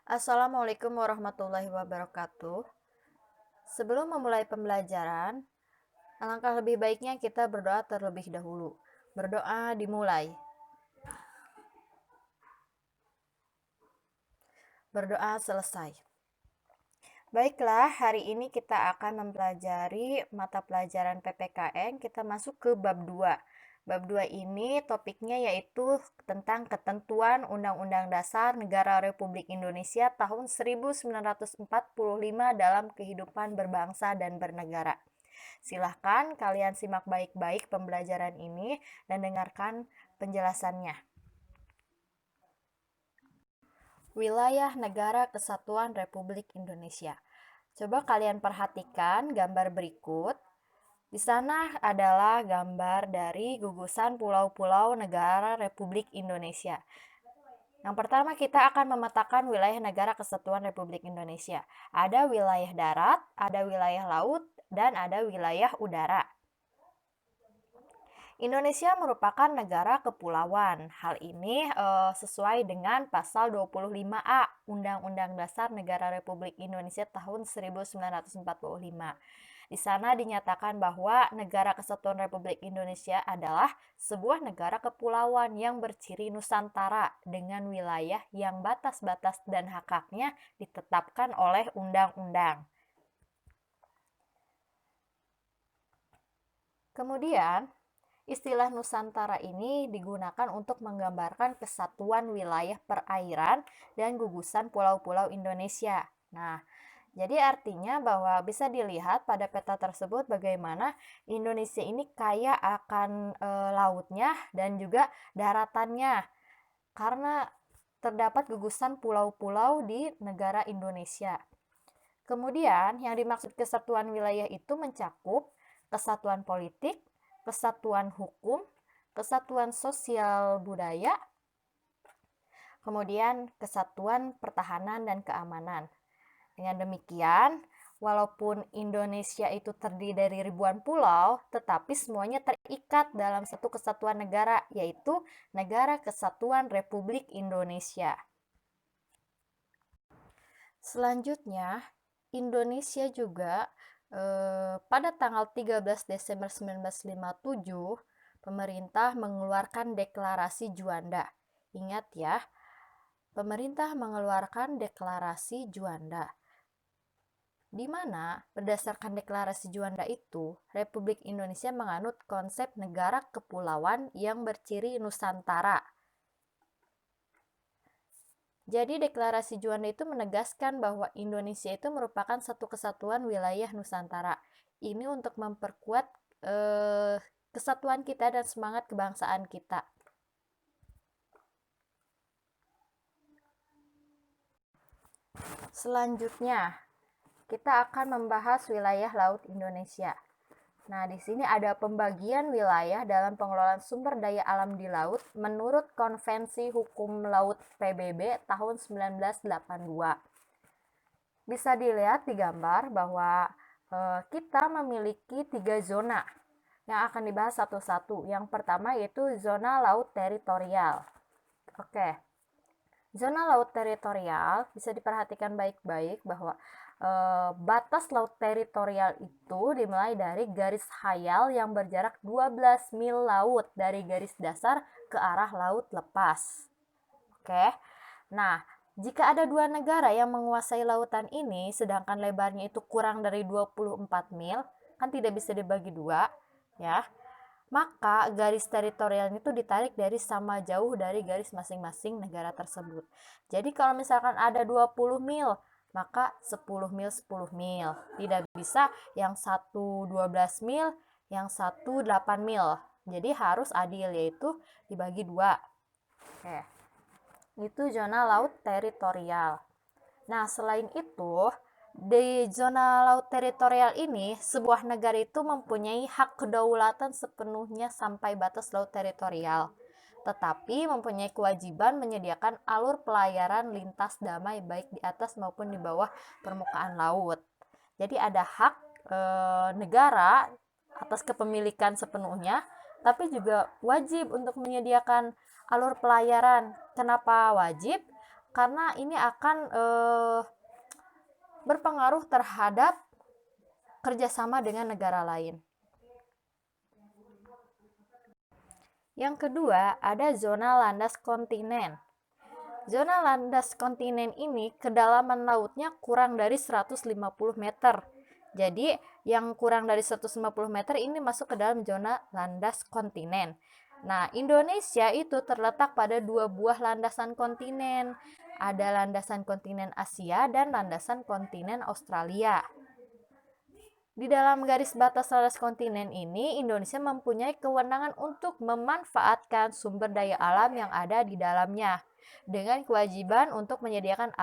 Assalamualaikum warahmatullahi wabarakatuh. Sebelum memulai pembelajaran, alangkah lebih baiknya kita berdoa terlebih dahulu. Berdoa dimulai. Berdoa selesai. Baiklah, hari ini kita akan mempelajari mata pelajaran PPKN. Kita masuk ke bab 2. Bab 2 ini topiknya yaitu tentang ketentuan Undang-Undang Dasar Negara Republik Indonesia tahun 1945 dalam kehidupan berbangsa dan bernegara. Silahkan kalian simak baik-baik pembelajaran ini dan dengarkan penjelasannya. Wilayah Negara Kesatuan Republik Indonesia. Coba kalian perhatikan gambar berikut. Di sana adalah gambar dari gugusan pulau-pulau negara Republik Indonesia. Yang pertama kita akan memetakan wilayah negara Kesatuan Republik Indonesia. Ada wilayah darat, ada wilayah laut, dan ada wilayah udara. Indonesia merupakan negara kepulauan. Hal ini sesuai dengan pasal 25A Undang-Undang Dasar Negara Republik Indonesia tahun 1945. Di sana dinyatakan bahwa negara Kesatuan Republik Indonesia adalah sebuah negara kepulauan yang berciri Nusantara dengan wilayah yang batas-batas dan hak-haknya ditetapkan oleh undang-undang. Kemudian, istilah Nusantara ini digunakan untuk menggambarkan kesatuan wilayah perairan dan gugusan pulau-pulau Indonesia. Nah, jadi artinya bahwa bisa dilihat pada peta tersebut bagaimana Indonesia ini kaya akan lautnya dan juga daratannya. Karena terdapat gugusan pulau-pulau di negara Indonesia. Kemudian, yang dimaksud kesatuan wilayah itu mencakup kesatuan politik, kesatuan hukum, kesatuan sosial budaya, kemudian kesatuan pertahanan dan keamanan. Dengan demikian, walaupun Indonesia itu terdiri dari ribuan pulau, tetapi semuanya terikat dalam satu kesatuan negara, yaitu Negara Kesatuan Republik Indonesia. Selanjutnya, Indonesia juga pada tanggal 13 Desember 1957, pemerintah mengeluarkan deklarasi Juanda. Ingat ya, pemerintah mengeluarkan deklarasi Juanda. Di mana berdasarkan deklarasi Juanda itu, Republik Indonesia menganut konsep negara kepulauan yang berciri Nusantara. Jadi deklarasi Juanda itu menegaskan bahwa Indonesia itu merupakan satu kesatuan wilayah Nusantara. Ini untuk memperkuat kesatuan kita dan semangat kebangsaan kita. Selanjutnya, kita akan membahas wilayah laut Indonesia. Nah, di sini ada pembagian wilayah dalam pengelolaan sumber daya alam di laut menurut Konvensi Hukum Laut PBB tahun 1982. Bisa dilihat di gambar bahwa kita memiliki 3 zona yang akan dibahas satu-satu. Yang pertama yaitu zona laut teritorial. Oke. Zona laut teritorial bisa diperhatikan baik-baik bahwa batas laut teritorial itu dimulai dari garis hayal yang berjarak 12 mil laut dari garis dasar ke arah laut lepas. Oke. Nah, jika ada dua negara yang menguasai lautan ini, sedangkan lebarnya itu kurang dari 24 mil, kan tidak bisa dibagi dua, ya. Maka garis teritorialnya itu ditarik dari sama jauh dari garis masing-masing negara tersebut. Jadi kalau misalkan ada 20 mil, maka 10 mil 10 mil. Tidak bisa yang satu 12 mil, yang satu 8 mil. Jadi harus adil, yaitu dibagi dua. Oke. Itu zona laut teritorial. Nah, selain itu, di zona laut teritorial ini, sebuah negara itu mempunyai hak kedaulatan sepenuhnya sampai batas laut teritorial, tetapi mempunyai kewajiban menyediakan alur pelayaran lintas damai baik di atas maupun di bawah permukaan laut. Jadi ada hak negara atas kepemilikan sepenuhnya, tapi juga wajib untuk menyediakan alur pelayaran. Kenapa wajib? karena ini akan berpengaruh terhadap kerjasama dengan negara lain. Yang kedua, ada zona landas kontinen. Zona landas kontinen ini kedalaman lautnya kurang dari 150 meter. Jadi, yang kurang dari 150 meter ini masuk ke dalam zona landas kontinen. Nah, Indonesia itu terletak pada 2 buah landasan kontinen. Ada landasan kontinen Asia dan landasan kontinen Australia. Di dalam garis batas landas kontinen ini, Indonesia mempunyai kewenangan untuk memanfaatkan sumber daya alam yang ada di dalamnya, dengan kewajiban untuk menyediakan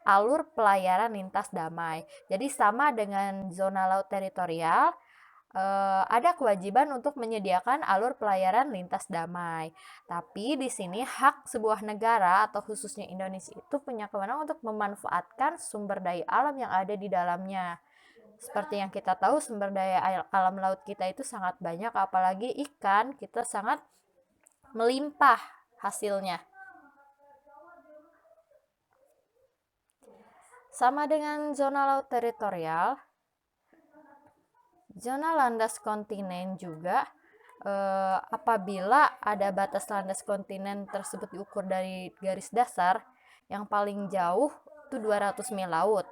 alur pelayaran lintas damai. Jadi sama dengan zona laut teritorial, ada kewajiban untuk menyediakan alur pelayaran lintas damai. Tapi di sini hak sebuah negara atau khususnya Indonesia itu punya kewenangan untuk memanfaatkan sumber daya alam yang ada di dalamnya. Seperti yang kita tahu, sumber daya alam laut kita itu sangat banyak, apalagi ikan kita sangat melimpah hasilnya. Sama dengan zona laut teritorial, zona landas kontinen juga apabila ada batas landas kontinen tersebut diukur dari garis dasar, yang paling jauh itu 200 mil laut.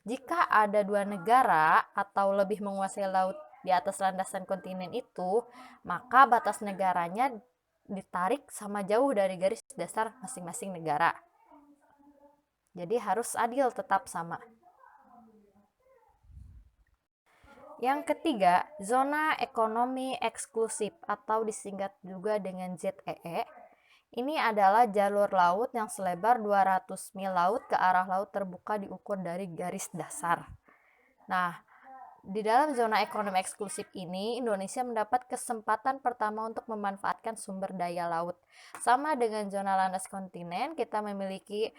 Jika ada 2 negara atau lebih menguasai laut di atas landasan kontinen itu, maka batas negaranya ditarik sama jauh dari garis dasar masing-masing negara. Jadi harus adil, tetap sama. Yang ketiga, zona ekonomi eksklusif atau disingkat juga dengan ZEE. Ini adalah jalur laut yang selebar 200 mil laut ke arah laut terbuka diukur dari garis dasar. Nah, di dalam zona ekonomi eksklusif ini, Indonesia mendapat kesempatan pertama untuk memanfaatkan sumber daya laut. Sama dengan zona landas kontinen, kita memiliki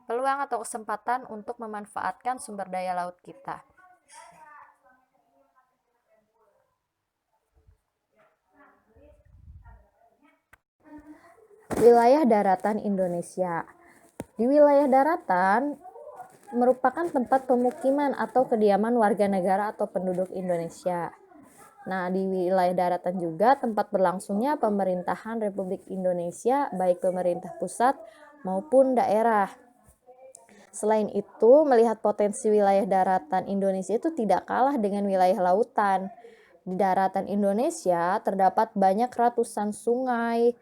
peluang atau kesempatan untuk memanfaatkan sumber daya laut kita. Wilayah daratan Indonesia. Di wilayah daratan merupakan tempat pemukiman atau kediaman warga negara atau penduduk Indonesia. Nah, di wilayah daratan juga tempat berlangsungnya pemerintahan Republik Indonesia, baik pemerintah pusat maupun daerah. Selain itu, melihat potensi wilayah daratan Indonesia itu tidak kalah dengan wilayah lautan. Di daratan Indonesia terdapat banyak ratusan sungai,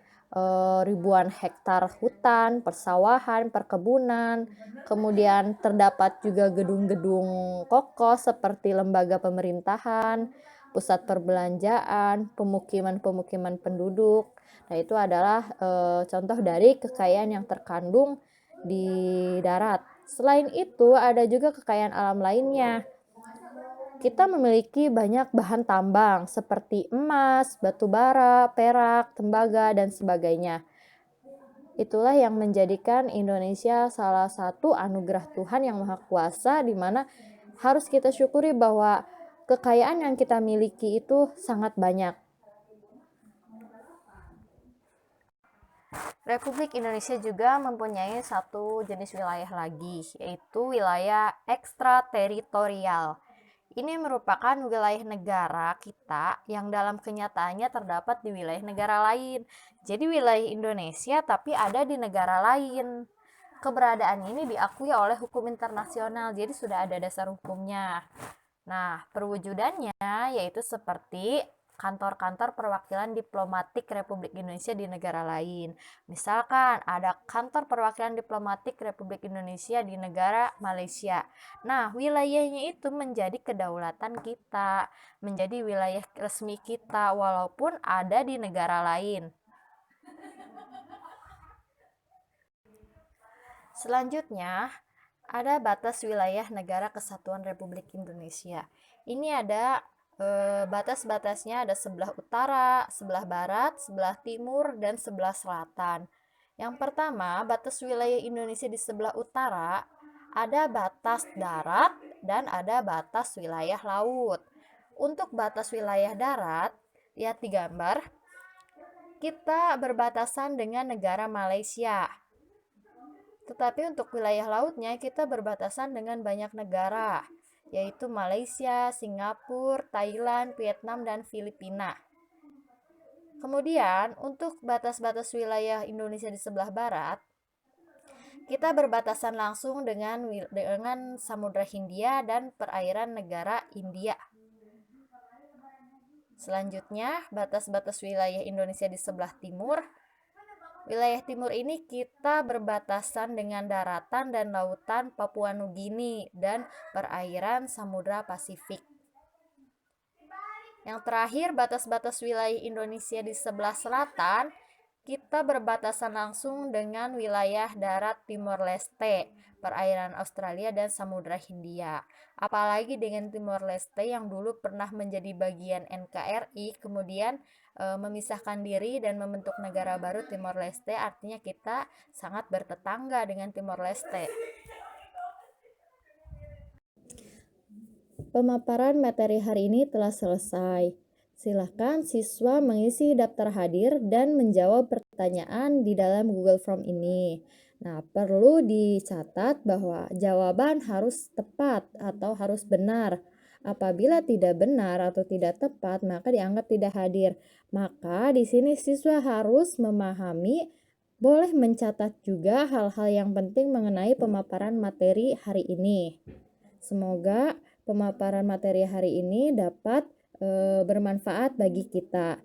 ribuan hektar hutan, persawahan, perkebunan. Kemudian terdapat juga gedung-gedung kokoh seperti lembaga pemerintahan, pusat perbelanjaan, pemukiman-pemukiman penduduk. Nah, itu adalah contoh dari kekayaan yang terkandung di darat. Selain itu, ada juga kekayaan alam lainnya. Kita memiliki banyak bahan tambang seperti emas, batu bara, perak, tembaga, dan sebagainya. Itulah yang menjadikan Indonesia salah satu anugerah Tuhan yang Maha Kuasa, di mana harus kita syukuri bahwa kekayaan yang kita miliki itu sangat banyak. Republik Indonesia juga mempunyai satu jenis wilayah lagi, yaitu wilayah ekstrateritorial. Ini merupakan wilayah negara kita yang dalam kenyataannya terdapat di wilayah negara lain. Jadi wilayah Indonesia tapi ada di negara lain. Keberadaan ini diakui oleh hukum internasional, jadi sudah ada dasar hukumnya. Nah, perwujudannya yaitu seperti kantor-kantor perwakilan diplomatik Republik Indonesia di negara lain. Misalkan ada kantor perwakilan diplomatik Republik Indonesia di negara Malaysia. Nah, wilayahnya itu menjadi kedaulatan kita, menjadi wilayah resmi kita walaupun ada di negara lain. Selanjutnya, ada batas wilayah negara kesatuan Republik Indonesia. Ini ada batas-batasnya, ada sebelah utara, sebelah barat, sebelah timur, dan sebelah selatan. Yang pertama, batas wilayah Indonesia di sebelah utara ada batas darat dan ada batas wilayah laut. Untuk batas wilayah darat, lihat di gambar, kita berbatasan dengan negara Malaysia. Tetapi untuk wilayah lautnya kita berbatasan dengan banyak negara, yaitu Malaysia, Singapura, Thailand, Vietnam, dan Filipina. Kemudian, untuk batas-batas wilayah Indonesia di sebelah barat, kita berbatasan langsung dengan Samudra Hindia dan perairan negara India. Selanjutnya, batas-batas wilayah Indonesia di sebelah timur. Wilayah timur ini kita berbatasan dengan daratan dan lautan Papua Nugini dan perairan Samudra Pasifik. Yang terakhir, batas-batas wilayah Indonesia di sebelah selatan, kita berbatasan langsung dengan wilayah darat Timor Leste, perairan Australia dan Samudra Hindia. Apalagi dengan Timor Leste yang dulu pernah menjadi bagian NKRI, kemudian memisahkan diri dan membentuk negara baru Timor Leste, artinya kita sangat bertetangga dengan Timor Leste. Pemaparan materi hari ini telah selesai. Silakan siswa mengisi daftar hadir dan menjawab pertanyaan di dalam Google Form ini. Nah, perlu dicatat bahwa jawaban harus tepat atau harus benar. Apabila tidak benar atau tidak tepat, maka dianggap tidak hadir. Maka di sini siswa harus memahami, boleh mencatat juga hal-hal yang penting mengenai pemaparan materi hari ini. Semoga pemaparan materi hari ini dapat bermanfaat bagi kita.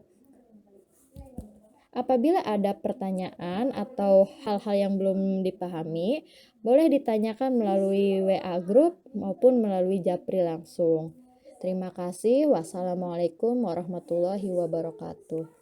Apabila ada pertanyaan atau hal-hal yang belum dipahami, boleh ditanyakan melalui WA Group maupun melalui Japri langsung. Terima kasih. Wassalamualaikum warahmatullahi wabarakatuh.